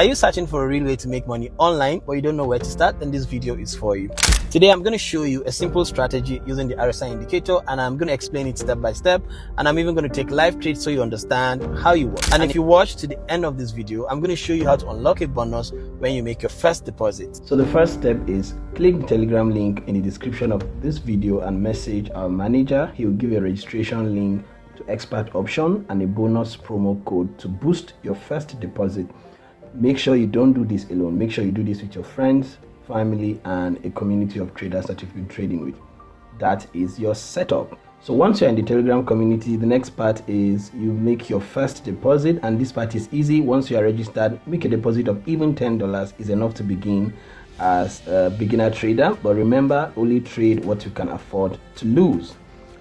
Are you searching for a real way to make money online but you don't know where to start? Then this video is for you. Today I'm going to show you a simple strategy using the RSI indicator, and I'm going to explain it step by step, and I'm even going to take live trades so you understand how you work. And if you watch to the end of this video, I'm going to show you how to unlock a bonus when you make your first deposit. So the first step is click the Telegram link in the description of this video and message our manager. He will give you a registration link to expert option and a bonus promo code to boost your first deposit. Make sure you don't do this alone. Make sure you do this with your friends, family, and a community of traders that you've been trading with. That is your setup. So once you're in the Telegram community, the next part is you make your first deposit, and this part is easy. Once you are registered, make a deposit of even $10 is enough to begin as a beginner trader. But remember, only trade what you can afford to lose.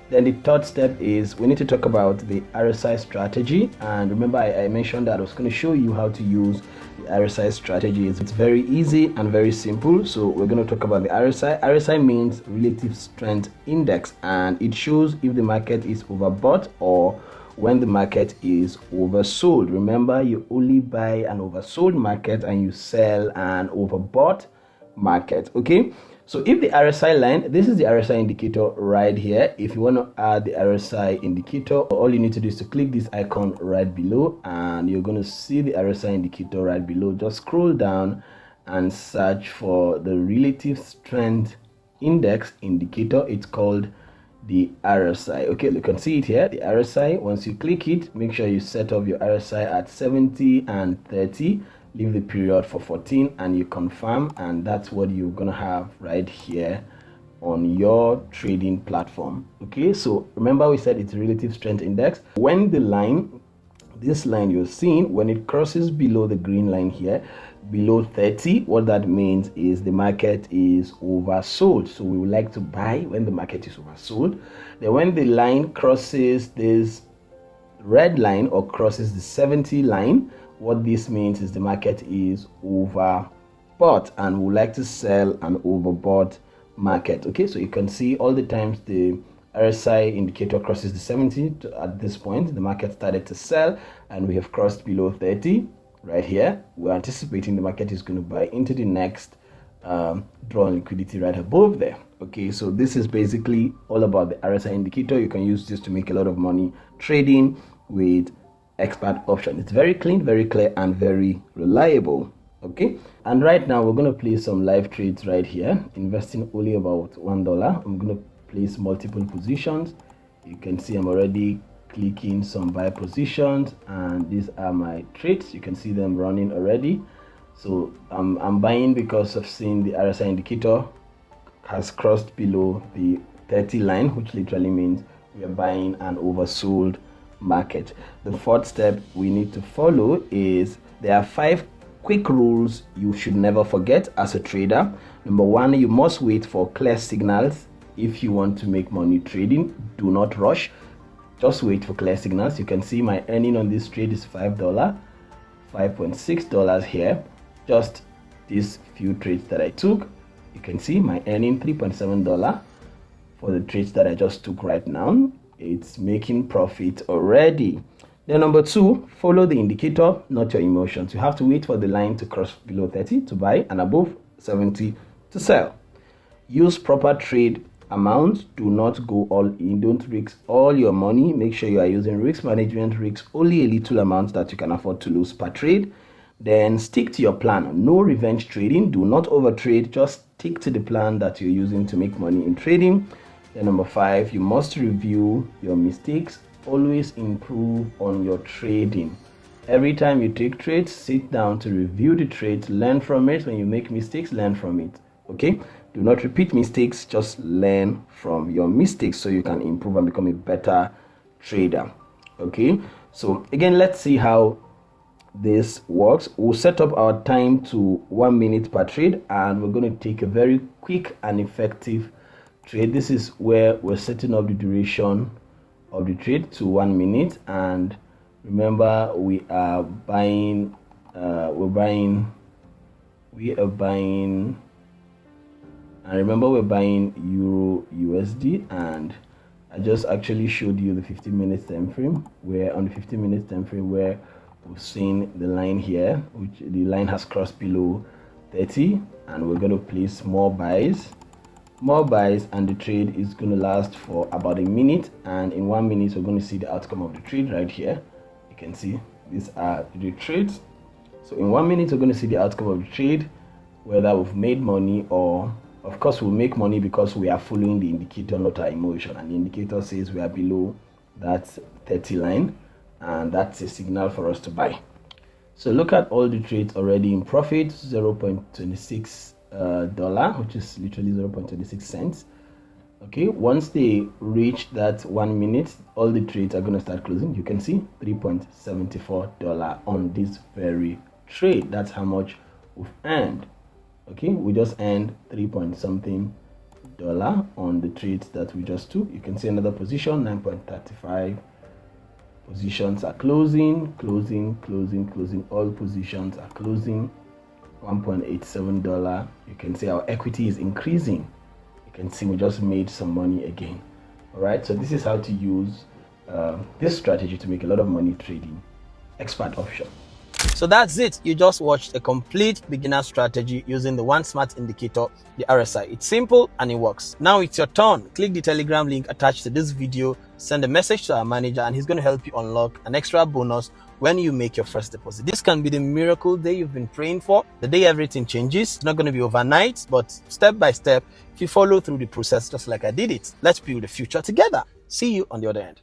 Then the third step is we need to talk about the RSI strategy. And remember, I mentioned that I was going to show you how to use the RSI strategy. It's very easy and very simple. So we're going to talk about the RSI. RSI means relative strength index, and it shows if the market is overbought or when the market is oversold. Remember, you only buy an oversold market and you sell an overbought market. Okay, so if the RSI line, this is the RSI indicator right here. If you want to add the RSI indicator, all you need to do is to click this icon right below, and you're going to see the RSI indicator right below. Just scroll down and search for the relative strength index indicator. It's called the RSI. Okay, you can see it here, the RSI. Once you click it, make sure you set up your RSI at 70 and 30. Leave the period for 14 and you confirm, and that's what you're gonna have right here on your trading platform. Okay, so remember we said it's relative strength index. When the line, this line you're seeing, when it crosses below the green line here, below 30, what that means is the market is oversold. So we would like to buy when the market is oversold. Then when the line crosses this red line or crosses the 70 line, what this means is the market is overbought, and we would like to sell an overbought market. Okay, so you can see all the times the RSI indicator crosses the 70. At this point, the market started to sell, and we have crossed below 30 right here. We're anticipating the market is going to buy into the next draw on liquidity right above there. Okay, so this is basically all about the RSI indicator. You can use this to make a lot of money trading with expert option. It's very clean, very clear, and very reliable. Okay, and right now we're going to place some live trades right here, investing only about $1. I'm going to place multiple positions. You can see I'm already clicking some buy positions, and these are my trades. You can see them running already. So I'm buying because of seeing the RSI indicator has crossed below the 30 line, which literally means we are buying an oversold market. The fourth step we need to follow is there are 5 quick rules you should never forget as a trader. Number 1, you must wait for clear signals if you want to make money trading. Do not rush, just wait for clear signals. You can see my earning on this trade is $5, $5.6 here. Just these few trades that I took, you can see my earning $3.7 for the trades that I just took right now. It's making profit already. Then number 2, follow the indicator, not your emotions. You have to wait for the line to cross below 30 to buy and above 70 to sell. Use proper trade amounts. Do not go all in. Don't risk all your money. Make sure you are using risk management. Risk only a little amount that you can afford to lose per trade. Then stick to your plan. No revenge trading. Do not overtrade. Just stick to the plan that you're using to make money in trading. Then number 5, you must review your mistakes. Always improve on your trading. Every time you take trades, sit down to review the trades, learn from it. When you make mistakes, learn from it. Okay, do not repeat mistakes, just learn from your mistakes so you can improve and become a better trader. Okay, so again, let's see how this works. We'll set up our time to 1 minute per trade, and we're going to take a very quick and effective trade. This is where we're setting up the duration of the trade to 1 minute, and remember we are buying we're buying Euro USD, and I just actually showed you the 15 minutes time frame, where on the 15 minutes time frame where we've seen the line here, which the line has crossed below 30, and we're going to place more buys, and the trade is going to last for about a minute, and in 1 minute we're going to see the outcome of the trade right here. You can see these are the trades. So in 1 minute we're going to see the outcome of the trade, whether we've made money, or of course we'll make money because we are following the indicator, not our emotion, and the indicator says we are below that 30 line, and that's a signal for us to buy. So look at all the trades already in profit, $0.26 which is literally 0.26 cents. Okay, once they reach that 1 minute, all the trades are going to start closing. You can see $3.74 on this very trade. That's how much we've earned. Okay, we just earned 3 point something dollar on the trades that we just took. You can see another position, 9.35. Positions are closing. All positions are closing. $1.87. You can see our equity is increasing. You can see we just made some money again. All right, so this is how to use this strategy to make a lot of money trading expert option. So that's it. You just watched a complete beginner strategy using the one smart indicator, the RSI. It's simple and it works. Now it's your turn. Click the Telegram link attached to this video, send a message to our manager, and he's going to help you unlock an extra bonus when you make your first deposit. This can be the miracle day you've been praying for, the day everything changes. It's not going to be overnight, but step by step, if you follow through the process just like I did it, let's build the future together. See you on the other end.